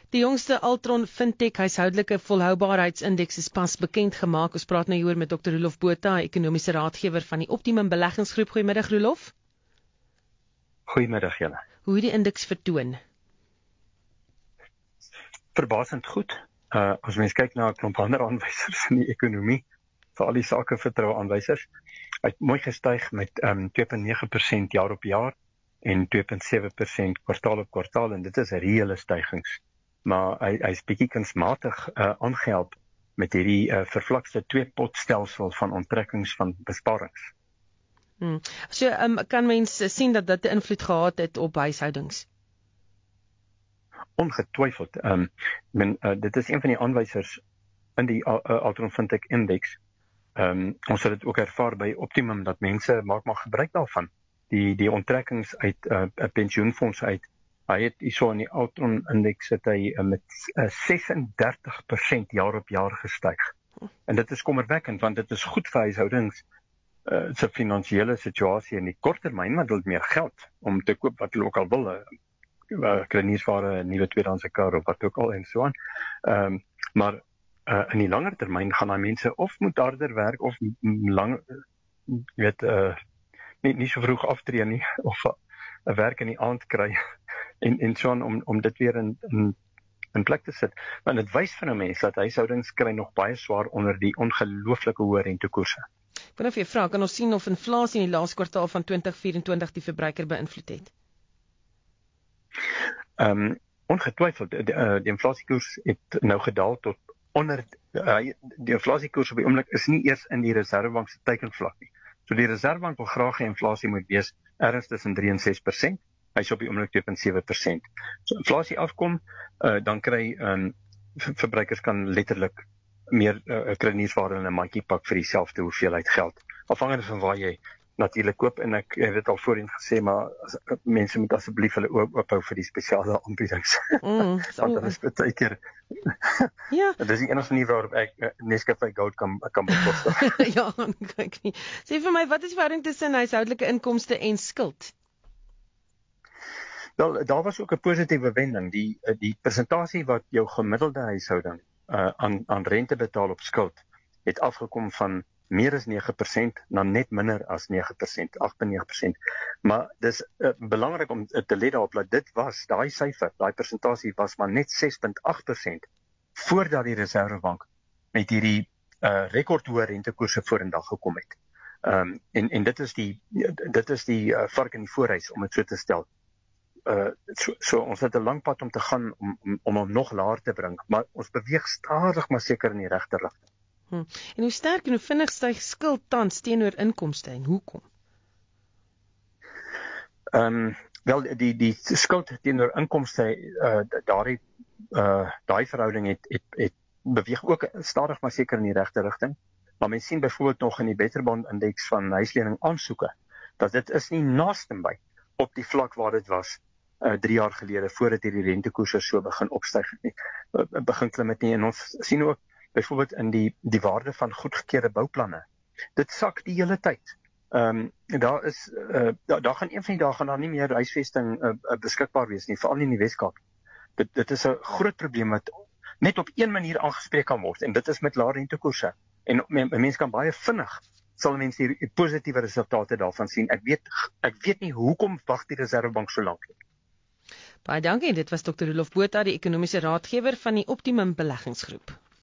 Die jongste Altron Fintech huishoudelike volhoubaarheidsindeks is pas bekend gemaak. Ons praat nou hieroor met Dr. Roelof Botha, ekonomiese raadgewer van die Optimum Beleggingsgroep. Goeiemiddag Roelof. Goeiemiddag julle. Hoe het die indeks vertoon? Verbasend goed. As mens kyk na 'n klomp ander aanwysers in die ekonomie, veral die sakevertroue aanwysers, hy het mooi gestyg met 2,9% jaar op jaar en 2,7% kwartaal op kwartaal, en dit is reële stygings. Maar hy is bietjie kunsmatig aangehelp met hierdie vervlakste twee-potstelsel van onttrekkings van besparings. So kan mense sien dat dit 'n invloed gehad het op huishoudings? Ongetwyfeld. Dit is een van die aanwysers in die Altron Fintech Index. Ons het dit ook ervaar by Optimum, dat mense maak maar gebruik daarvan. Die onttrekkings uit 'n pensioenfonds uit. Hy het hierso in die Altron Index het hy met 36% jaar op jaar gestyg. En dit is kommerwekkend, want dit is goed vir huishoudings se finansiële situasie in die kort termyn, want hulle het meer geld om te koop wat hulle ook al wil. Kleniersware, nuwe tweedehandse kar of wat ook al en so aan. Maar in die langer termyn gaan daai mense of moet harder werk of nie so vroeg aftree nie, of 'n werk in die aand kry en so aan om dit weer in plek te sit. Want dit wys vir 'n mens dat huishoudings kry nog baie swaar onder die ongelooflike hoë rentekoerse. Ek wil nou vir jou vra, kan ons sien of inflasie in die laaste kwartaal van 2024 die verbruiker beïnvloed het? Ongetwyfeld, die inflasiekoers het nou gedaal tot onder, die inflasiekoers op die oomblik is nie eers in die Reserwebank se teikenvlak nie. So die Reserwebank wil graag hê inflasie moet wees ergens tussen 3 en 6%, hy is op die oomblik 2,7%. So inflasie afkom, dan kry verbruikers kan letterlik meer kleniersware in 'n mandjie pak vir dieselfde hoeveelheid geld, afhangende van waar jy natuurlik koop, en ek het dit al voorheen gesê, maar mense moet asseblief hulle oophou vir die spesiale aanbiedings. Want dit is baie keer. Ja. Dit is die enigste manier waarop ek Nescafé Gold kan bekostig. Ja, kyk nie. Sê vir my, wat is die verhouding tussen huishoudelike inkomste en skuld? Wel, daar was ook 'n positiewe wending. Die persentasie wat jou gemiddelde huishouding aan rente betaal op skuld, het afgekom van meer as 9% na net minder as 9%, 8,9%. Maar dis belangrik om te let daarop dat dit was, daai syfer, daai persentasie was maar net 6,8% voordat die Reserwebank met hierdie rekordhoë rentekoerse vorendag gekom het. En dit is die vark in die voorhuis, om dit so te stel. So ons het 'n lang pad om te gaan om hom nog laer te bring, maar ons beweeg stadig maar seker in die regte rigting. En hoe sterk en hoe vinnig styg skuld tans teenoor inkomste en hoekom? Wel, die skuld teenoor inkomste, daai verhouding het beweeg ook stadig maar seker in die regte rigting. Maar mens sien byvoorbeeld nog in die Better Bond Indeks van huislening aansoeke, dat dit is nie naaste by op die vlak waar dit was 3 jaar gelede, voordat hierdie rentekoerse so begin opstyg nie, begin klim het nie. En ons sien ook byvoorbeeld in die waarde van goedgekeurde bouplanne. Dit sak die hele tyd. Daar gaan een van die dae gaan daar nie meer huisvesting beskikbaar wees nie, veral nie in die Weskaap. Dit is 'n groot probleem wat net op een manier aangespreek kan word, en dit is met lae rentekoerse. En mense kan baie vinnig, sal mense die positiewe resultate daarvan sien. Ek weet nie hoekom wag die Reserwebank so lank nie. Baie dankie, dit was Dr. Roelof Botha, die ekonomiese raadgewer van die Optimum Beleggingsgroep.